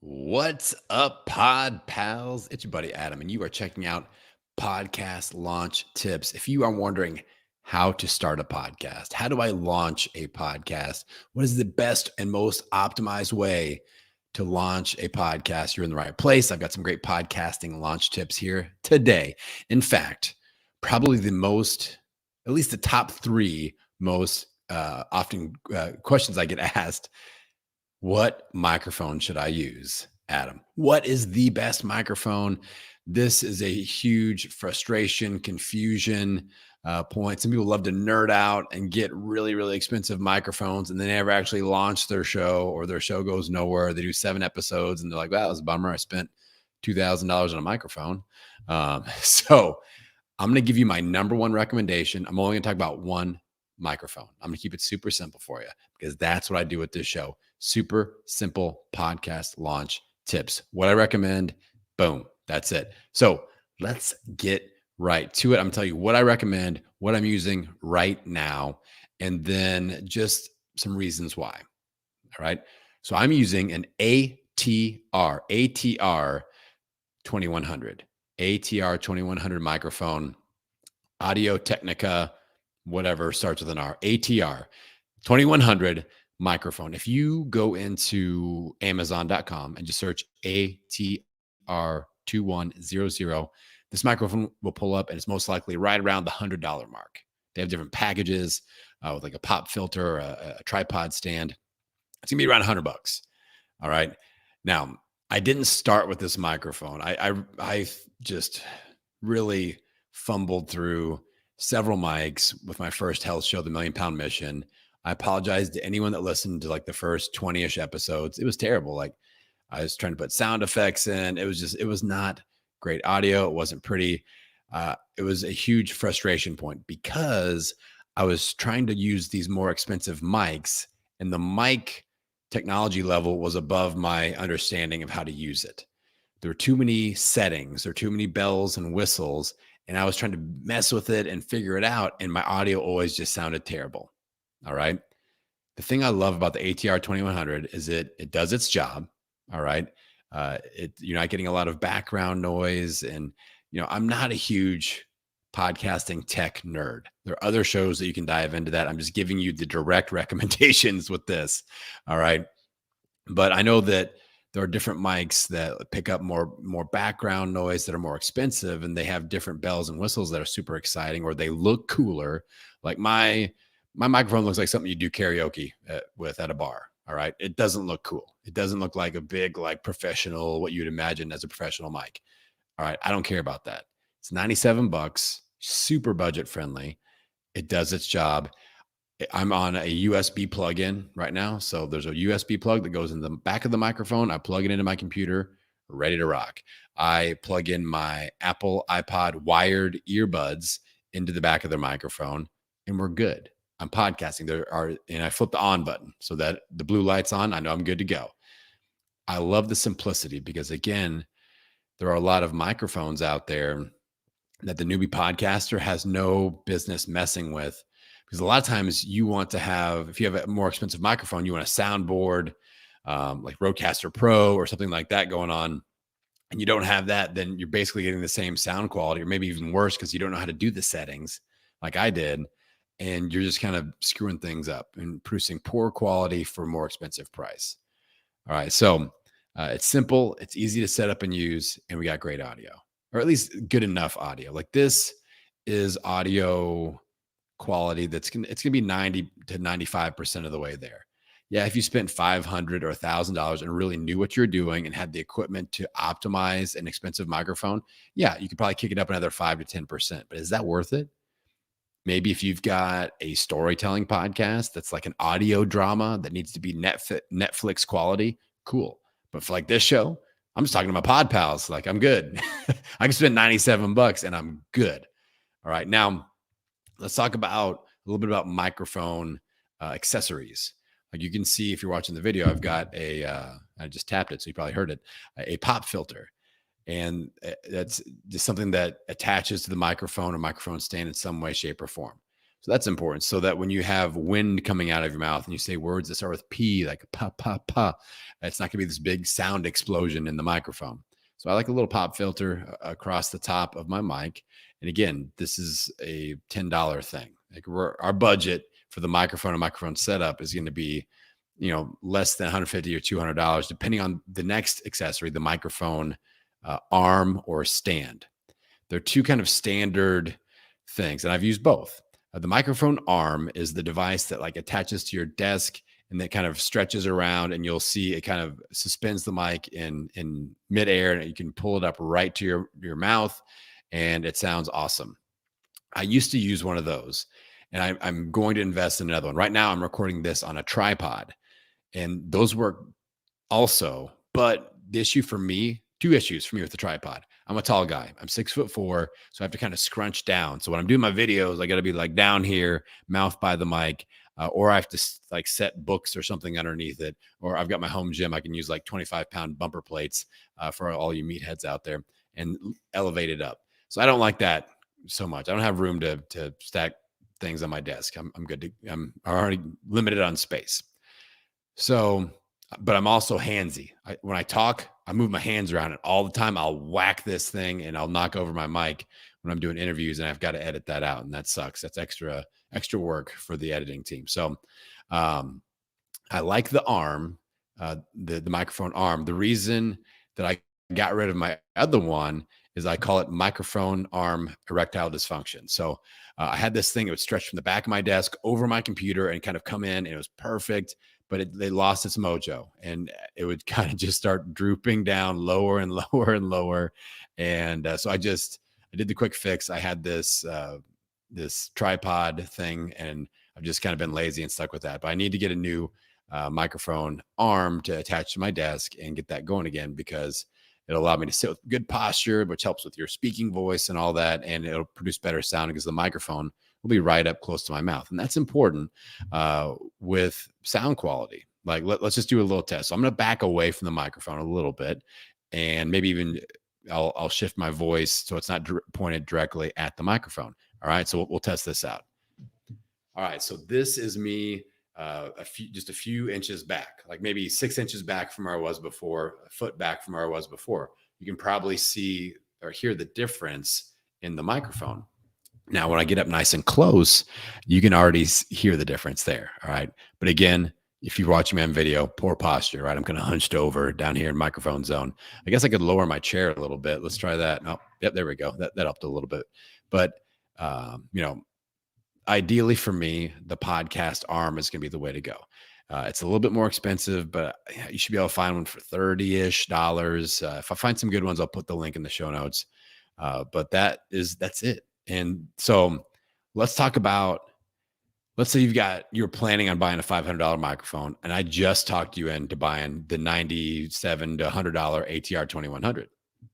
What's up, pod pals? It's your buddy Adam, and you are checking out Podcast Launch Tips. If you are wondering how to start a podcast, how do I launch a podcast? What is the best and most optimized way to launch a podcast? You're in the right place. I've got some great podcasting launch tips here today. In fact, probably at least the top three most often questions I get asked. What microphone should I use, Adam? What is the best microphone? This is a huge frustration, confusion point. Some people love to nerd out and get really, really expensive microphones, and they never actually launch their show, or their show goes nowhere. They do 7 episodes, and they're like, "Wow, that was a bummer. I spent $2,000 on a microphone." So I'm going to give you my number one recommendation. I'm only going to talk about one microphone. I'm going to keep it super simple for you because that's what I do with this show. Super simple podcast launch tips. What I recommend, boom, that's it. So let's get right to it. I'm going to tell you what I recommend, what I'm using right now, and then just some reasons why. All right. So I'm using an ATR 2100. ATR 2100 microphone, Audio Technica, whatever starts with an R, ATR 2100 microphone. If you go into Amazon.com and just search ATR 2100, this microphone will pull up, and it's most likely right around the $100 mark. They have different packages with like a pop filter, a tripod stand. It's gonna be around $100. All right. Now, I didn't start with this microphone. I just really fumbled through several mics with my first health show, The Million Pound Mission. I apologize to anyone that listened to like the first 20-ish episodes. It was terrible. Like, I was trying to put sound effects in. It was not great audio. It wasn't pretty. It was a huge frustration point because I was trying to use these more expensive mics, and the mic technology level was above my understanding of how to use it. There were too many settings, there were too many bells and whistles, and I was trying to mess with it and figure it out, and my audio always just sounded terrible. All right. The thing I love about the ATR 2100 is it does its job. All right. You're not getting a lot of background noise, and I'm not a huge podcasting tech nerd. There are other shows that you can dive into that. I'm just giving you the direct recommendations with this. All right. But I know that there are different mics that pick up more background noise that are more expensive, and they have different bells and whistles that are super exciting, or they look cooler. Like my microphone looks like something you do karaoke at a bar. All right. It doesn't look cool. It doesn't look like a big, like professional, what you'd imagine as a professional mic. All right. I don't care about that. It's $97, super budget friendly. It does its job. I'm on a USB plug-in right now. So there's a USB plug that goes in the back of the microphone. I plug it into my computer, ready to rock. I plug in my Apple iPod wired earbuds into the back of the microphone, and we're good. I'm podcasting. And I flip the on button so that the blue light's on. I know I'm good to go. I love the simplicity because, again, there are a lot of microphones out there that the newbie podcaster has no business messing with, because a lot of times you want to have, if you have a more expensive microphone, you want a soundboard, like Rodecaster Pro or something like that going on, and you don't have that, then you're basically getting the same sound quality, or maybe even worse, because you don't know how to do the settings like I did, and you're just kind of screwing things up and producing poor quality for a more expensive price. All right. So it's simple, it's easy to set up and use, and we got great audio, or at least good enough audio. Like, this is audio quality it's gonna be 90 to 95% of the way there. Yeah, if you spent 500 or $1,000 and really knew what you're doing and had the equipment to optimize an expensive microphone, yeah, you could probably kick it up another 5 to 10%. But is that worth it? Maybe if you've got a storytelling podcast that's like an audio drama that needs to be Netflix quality, cool. But for like this show, I'm just talking to my pod pals. Like, I'm good. I can spend $97 and I'm good. All right. Now, let's talk about a little bit about microphone accessories. Like, you can see if you're watching the video, I've got I just tapped it, so you probably heard it, a pop filter. And that's just something that attaches to the microphone or microphone stand in some way, shape, or form. So that's important. So that when you have wind coming out of your mouth and you say words that start with P, like pa, pa, pa, it's not going to be this big sound explosion in the microphone. So I like a little pop filter across the top of my mic. And again, this is a $10 thing. Like our budget for the microphone and microphone setup is going to be, less than $150 or $200, depending on the next accessory, the microphone arm or stand. They're two kind of standard things, and I've used both. The microphone arm is the device that like attaches to your desk and that kind of stretches around, and you'll see it kind of suspends the mic in midair, and you can pull it up right to your mouth, and it sounds awesome. I used to use one of those, and I'm going to invest in another one. Right now, I'm recording this on a tripod, and those work also. But the issue for me, two issues for me with the tripod. I'm a tall guy. I'm 6'4", so I have to kind of scrunch down. So when I'm doing my videos, I got to be like down here, mouth by the mic, or I have to like set books or something underneath it. Or I've got my home gym. I can use like 25-pound bumper plates for all you meatheads out there and elevate it up. So I don't like that so much. I don't have room to stack things on my desk. I'm good. I'm already limited on space. So, but I'm also handsy. When I talk, I move my hands around, and all the time I'll whack this thing and I'll knock over my mic when I'm doing interviews, and I've got to edit that out, and that sucks. That's extra work for the editing team. So, I like the arm, the microphone arm. The reason that I got rid of my other one is I call it microphone arm erectile dysfunction. So I had this thing that would stretch from the back of my desk over my computer and kind of come in, and it was perfect, but they lost its mojo, and it would kind of just start drooping down lower and lower and lower. And so I did the quick fix. I had this tripod thing, and I've just kind of been lazy and stuck with that. But I need to get a new microphone arm to attach to my desk and get that going again, because it'll allow me to sit with good posture, which helps with your speaking voice and all that. And it'll produce better sound because the microphone will be right up close to my mouth. And that's important with sound quality. Like, let's just do a little test. So I'm going to back away from the microphone a little bit, and maybe even I'll shift my voice so it's not pointed directly at the microphone. All right. So we'll test this out. All right. So this is me just a few inches back, like maybe 6 inches back from where I was before, a foot back from where I was before. You can probably see or hear the difference in the microphone. Now, when I get up nice and close, you can already hear the difference there. All right. But again, if you're watching me on video, poor posture, right? I'm kind of hunched over down here in microphone zone. I guess I could lower my chair a little bit. Let's try that. Oh, yep, there we go. That helped a little bit. But, ideally for me, the podcast arm is going to be the way to go. It's a little bit more expensive, but you should be able to find one for $30-ish. If I find some good ones, I'll put the link in the show notes. But that's it. And so let's talk about, let's say you're planning on buying a $500 microphone, and I just talked you into buying the $97 to $100 ATR 2100.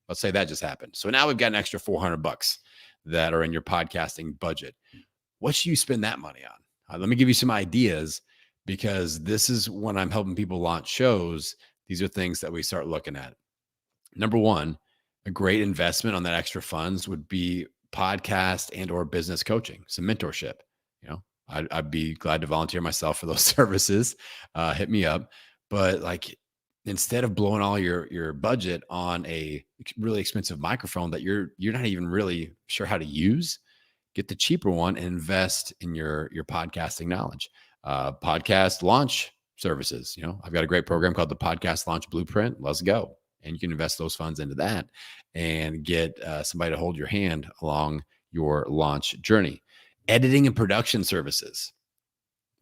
Let's say that just happened. So now we've got an extra $400 that are in your podcasting budget. What should you spend that money on? Let me give you some ideas, because this is when I'm helping people launch shows. These are things that we start looking at. Number one, a great investment on that extra funds would be podcast and or business coaching, some mentorship. I'd be glad to volunteer myself for those services. Hit me up. But like, instead of blowing all your budget on a really expensive microphone that you're not even really sure how to use, get the cheaper one and invest in your podcasting knowledge. Podcast launch services. I've got a great program called the Podcast Launch Blueprint. Let's go. And you can invest those funds into that and get somebody to hold your hand along your launch journey. Editing and production services.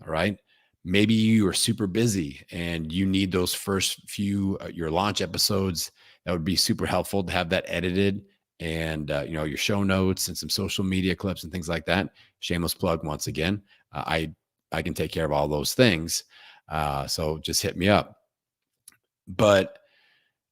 All right. Maybe you are super busy and you need those first few, your launch episodes. That would be super helpful to have that edited, and your show notes and some social media clips and things like that. Shameless plug once again. I can take care of all those things. So just hit me up. But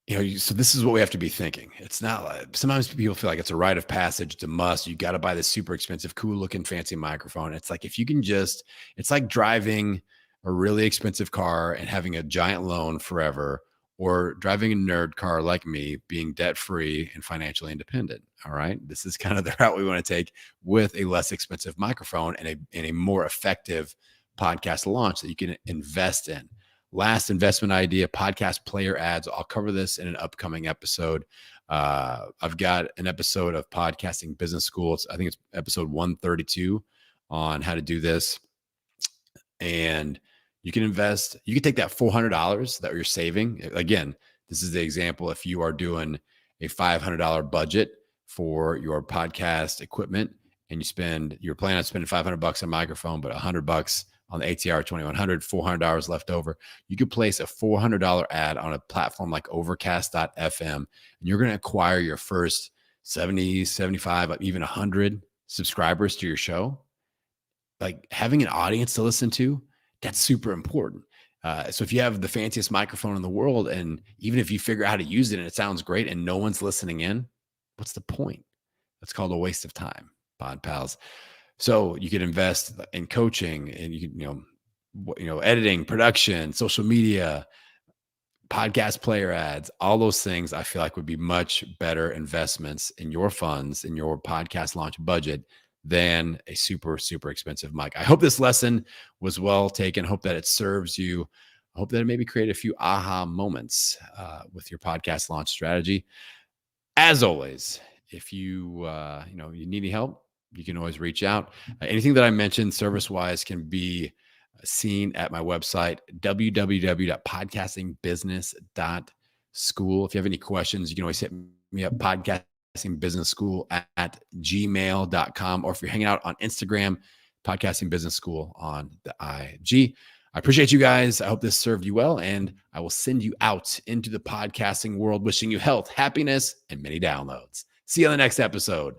so this is what we have to be thinking. It's not like, sometimes people feel like it's a rite of passage, it's a must. You got to buy this super expensive, cool looking, fancy microphone. It's like, if you can it's like driving a really expensive car and having a giant loan forever, or driving a nerd car like me, being debt free and financially independent. All right. This is kind of the route we want to take with a less expensive microphone and a more effective podcast launch that you can invest in. Last investment idea, podcast player ads. I'll cover this in an upcoming episode. I've got an episode of Podcasting Business School. I think it's episode 132 on how to do this. And you can invest, you can take that $400 that you're saving. Again, this is the example. If you are doing a $500 budget for your podcast equipment and you're planning on spending $500 on microphone, but $100 on the ATR 2100, $400 left over, you could place a $400 ad on a platform like overcast.fm, and you're going to acquire your first 70, 75, even 100 subscribers to your show. Like having an audience to listen to, that's super important. So if you have the fanciest microphone in the world, and even if you figure out how to use it and it sounds great and no one's listening in, what's the point? That's called a waste of time, pod pals. So you could invest in coaching, and you can, editing, production, social media, podcast player ads, all those things I feel like would be much better investments in your funds, in your podcast launch budget, than a super, super expensive mic. I hope this lesson was well taken. I hope that it serves you. I hope that it maybe create a few aha moments with your podcast launch strategy. As always, if you need any help, you can always reach out. Anything that I mentioned service-wise can be seen at my website, www.podcastingbusiness.school. If you have any questions, you can always hit me up, podcastingbusinessschool at gmail.com. Or if you're hanging out on Instagram, Podcasting Business School on the IG. I appreciate you guys. I hope this served you well, and I will send you out into the podcasting world, wishing you health, happiness, and many downloads. See you on the next episode.